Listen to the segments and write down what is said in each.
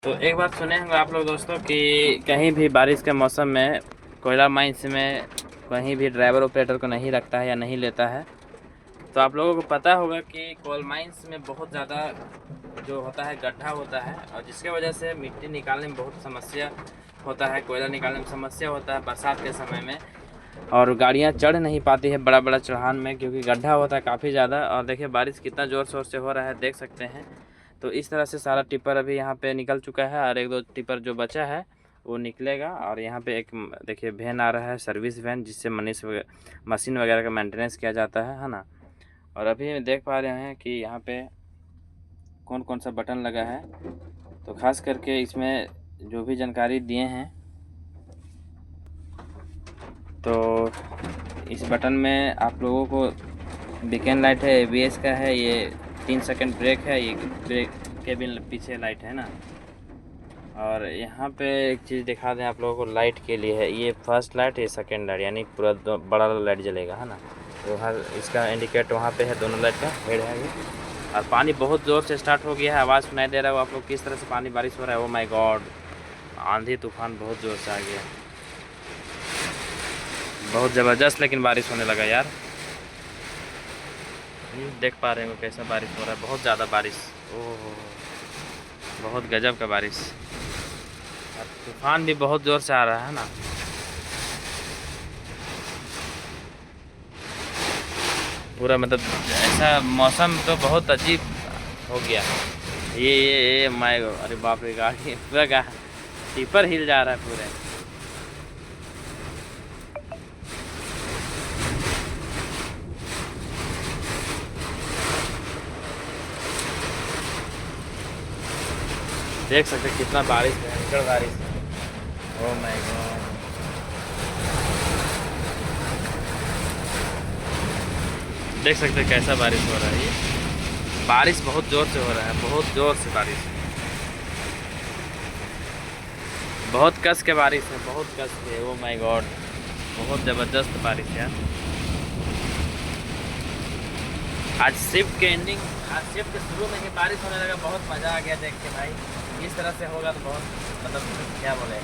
तो एक बात सुने होंगे आप लोग दोस्तों कि कहीं भी बारिश के मौसम में कोयला माइंस में कहीं भी ड्राइवर ऑपरेटर को नहीं रखता है या नहीं लेता है। तो आप लोगों को पता होगा कि कोल माइंस में बहुत ज़्यादा जो होता है गड्ढा होता है और जिसके वजह से मिट्टी निकालने में बहुत समस्या होता है, कोयला निकालने में समस्या होता है बरसात के समय में। और गाड़ियाँ चढ़ नहीं पाती है बड़ा बड़ा चढ़ान में, क्योंकि गड्ढा होता है काफ़ी ज़्यादा। और देखिए बारिश कितना ज़ोर शोर से हो रहा है, देख सकते हैं। तो इस तरह से सारा टिपर अभी यहाँ पे निकल चुका है और एक दो टिपर जो बचा है वो निकलेगा। और यहाँ पे एक देखिए वैन आ रहा है, सर्विस वैन, जिससे मशीन वगैरह का मेंटेनेंस किया जाता है ना। और अभी देख पा रहे हैं कि यहाँ पे कौन कौन सा बटन लगा है। तो खास करके इसमें जो भी जानकारी दिए हैं, तो इस बटन में आप लोगों को बीकन लाइट है, एबीएस का है, ये 3 सेकंड ब्रेक है, ये ब्रेक केबिन पीछे लाइट है ना। और यहाँ पे एक चीज़ दिखा दें आप लोगों को, लाइट के लिए है, ये फर्स्ट लाइट, ये सेकंड लाइट, यानी पूरा बड़ा लाइट जलेगा है ना। तो हर इसका इंडिकेटर वहाँ पे है, दोनों लाइट का हेड है ये। और पानी बहुत ज़ोर से स्टार्ट हो गया है, आवाज़ सुनाई दे रहा है वो आप लोग किस तरह से पानी बारिश हो रहा है। ओ माय गॉड, आंधी तूफान बहुत ज़ोर से आ गया, बहुत ज़बरदस्त लेकिन बारिश होने लगा यार। देख पा रहे हो कैसा बारिश हो रहा है, बहुत ज़्यादा बारिश, ओह बहुत गजब का बारिश। और तूफान भी बहुत ज़ोर से आ रहा है ना। पूरा मतलब ऐसा मौसम तो बहुत अजीब हो गया। ये माय, अरे बाप रे, गाड़ी पूरा टिपर हिल जा रहा है पूरे। देख सकते कितना बारिश, भयंकर बारिश है। ओह माय गॉड, देख सकते कैसा बारिश हो रहा है। ये बारिश बहुत ज़ोर से हो रहा है, बहुत ज़ोर से बारिश, बहुत कस के बारिश है, बहुत कस के। ओह माय गॉड, बहुत ज़बरदस्त बारिश है। आज शिफ्ट के एंडिंग, आज शिफ्ट के शुरू में ही बारिश होने लगा, बहुत मज़ा आ गया देख के भाई। इस तरह से होगा तो बहुत मतलब क्या बोले,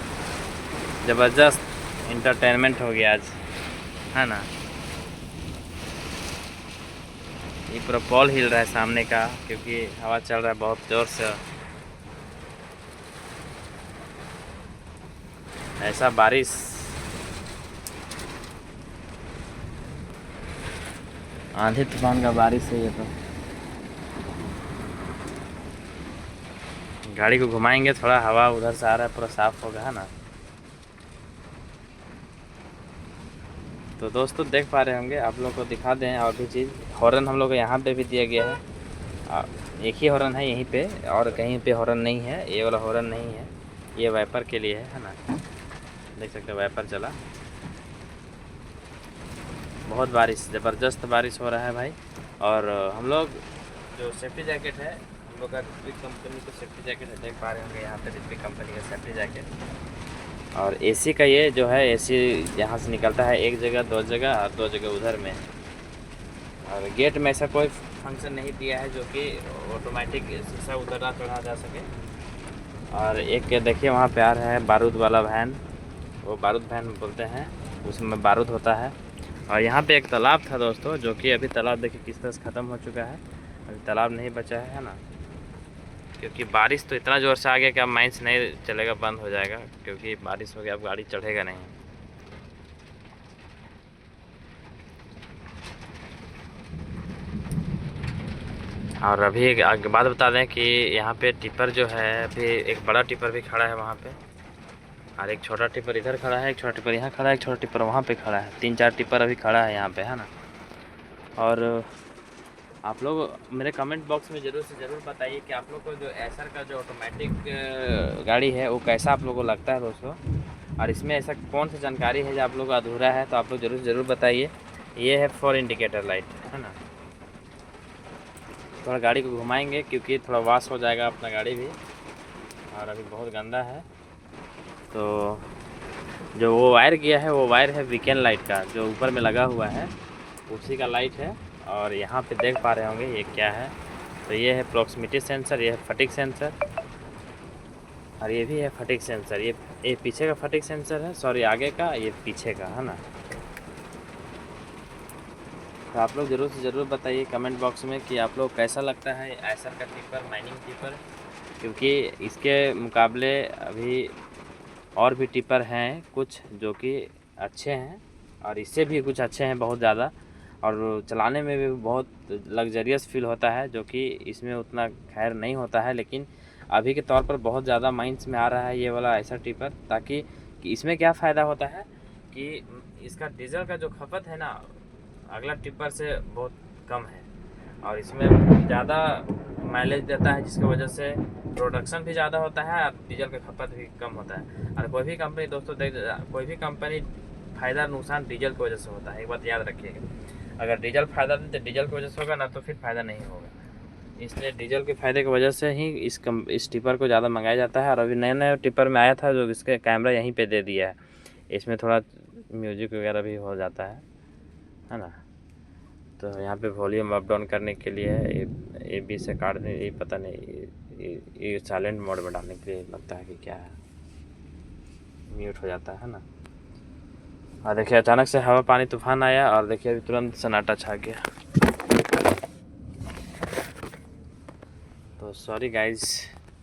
ज़बरदस्त इंटरटेनमेंट हो गया आज, है ना। ये पूरा पॉल हिल रहा है सामने का, क्योंकि हवा चल रहा है बहुत ज़ोर से। ऐसा बारिश, आंधी तूफान का बारिश है ये। तो गाड़ी को घुमाएंगे, थोड़ा हवा उधर से आ रहा है, पूरा साफ होगा है ना। तो दोस्तों देख पा रहे होंगे, आप लोग को दिखा दें और भी चीज़। हॉर्न हम लोग को यहाँ पे भी दिया गया है, एक ही हॉर्न है यहीं पे, और कहीं पे हॉर्न नहीं है, ये वाला हॉर्न नहीं है, ये वाइपर के लिए है ना। देख सकते हैं वाइपर चला। बहुत बारिश, ज़बरदस्त बारिश हो रहा है भाई। और हम लोग जो सेफ्टी जैकेट है, हम लोग का ऋत्विक कंपनी का सेफ्टी जैकेट है, देख पा रहे होंगे यहाँ पे ऋत्विक कंपनी का सेफ्टी जैकेट। और एसी का ये जो है, एसी यहाँ से निकलता है एक जगह, दो जगह, और दो जगह उधर में। और गेट में ऐसा कोई फंक्शन नहीं दिया है जो कि ऑटोमेटिक शीशा उतरा चढ़ा जा सके। और एक देखिए वहाँ पे आ रहा है बारूद वाला वैन, वो बारूद वैन बोलते हैं, उसमें बारूद होता है। और यहाँ पे एक तालाब था दोस्तों, जो कि अभी तालाब देखिए किस तरह से ख़त्म हो चुका है, अभी तालाब नहीं बचा है ना। क्योंकि बारिश तो इतना ज़ोर से आ गया कि अब माइंस नहीं चलेगा, बंद हो जाएगा, क्योंकि बारिश हो गया, अब गाड़ी चढ़ेगा नहीं। और अभी एक बात बता दें कि यहाँ पे टिपर जो है, अभी एक बड़ा टिपर भी खड़ा है वहाँ पे, और एक छोटा टिपर इधर खड़ा है, एक छोटा टिपर यहाँ खड़ा है, एक छोटा टिपर वहाँ पे खड़ा है, 3-4 टिपर अभी खड़ा है यहाँ पे, है ना। और आप लोग मेरे कमेंट बॉक्स में ज़रूर से ज़रूर बताइए कि आप लोग को जो एसर का जो ऑटोमेटिक गाड़ी है वो कैसा आप लोगों को लगता है दोस्तों। और इसमें ऐसा कौन सी जानकारी है जो आप लोग को अधूरा है, तो आप लोग ज़रूर से ज़रूर बताइए। ये है फॉर इंडिकेटर लाइट, है ना। थोड़ा गाड़ी को घुमाएंगे क्योंकि थोड़ा वॉश हो जाएगा अपना गाड़ी भी, और अभी बहुत गंदा है। तो जो वो वायर गया है, वो वायर है वीकेंड लाइट का, जो ऊपर में लगा हुआ है उसी का लाइट है। और यहाँ पे देख पा रहे होंगे ये क्या है, तो ये है प्रॉक्सिमिटी सेंसर, ये है फटीग सेंसर, और ये भी है फटीग सेंसर। ये पीछे का फटीग सेंसर है, सॉरी आगे का, ये पीछे का है ना। तो आप लोग ज़रूर से ज़रूर बताइए कमेंट बॉक्स में कि आप लोग कैसा लगता है एसर का टिपर, माइनिंग टिपर, क्योंकि इसके मुकाबले अभी और भी टिपर हैं कुछ जो कि अच्छे हैं, और इससे भी कुछ अच्छे हैं बहुत ज़्यादा, और चलाने में भी बहुत लग्जरियस फील होता है, जो कि इसमें उतना खैर नहीं होता है। लेकिन अभी के तौर पर बहुत ज़्यादा माइंड्स में आ रहा है ये वाला ऐसा टिपर, ताकि कि इसमें क्या फ़ायदा होता है कि इसका डीजल का जो खपत है ना, अगला टिपर से बहुत कम है, और इसमें ज़्यादा माइलेज देता है, जिसकी वजह से प्रोडक्शन भी ज़्यादा होता है और डीजल का खपत भी कम होता है। और कोई भी कंपनी दोस्तों देख, कोई भी कंपनी फ़ायदा नुकसान डीजल की वजह से होता है, एक बात याद रखिएगा। अगर डीजल फ़ायदा दे तो डीजल की वजह से होगा ना, तो फिर फ़ायदा नहीं होगा। इसलिए डीजल के फ़ायदे की वजह से ही इस टिपर को ज़्यादा मंगाया जाता है। और अभी नए नए टिपर में आया था जो इसके कैमरा यहीं पे दे दिया है, इसमें थोड़ा म्यूजिक वगैरह भी हो जाता है ना। तो यहाँ पे वॉल्यूम अप डाउन करने के लिए ए बी से काटने, ये पता नहीं, ये साइलेंट मोड में डालने के लिए लगता है कि क्या है, म्यूट हो जाता है ना। और देखिए अचानक से हवा पानी तूफान आया और देखिए अभी तुरंत सन्नाटा छा गया। तो सॉरी गाइज,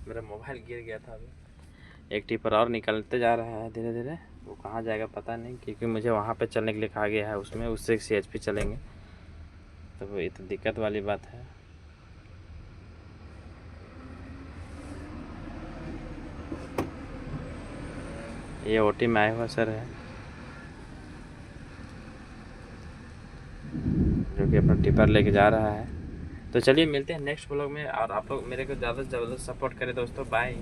मेरा मोबाइल गिर गया था। अभी एक टिपर और निकलते जा रहा है धीरे धीरे, वो कहाँ जाएगा पता नहीं, क्योंकि मुझे वहाँ पे चलने के लिए कहा गया है, उसमें उससे CHP चलेंगे, तो ये तो दिक्कत वाली बात है। ये OT में आया हुआ सर है जो कि अपना टिपर लेके जा रहा है। तो चलिए मिलते हैं नेक्स्ट व्लॉग में, और आप लोग मेरे को ज़्यादा से ज़्यादा सपोर्ट करें दोस्तों। बाय।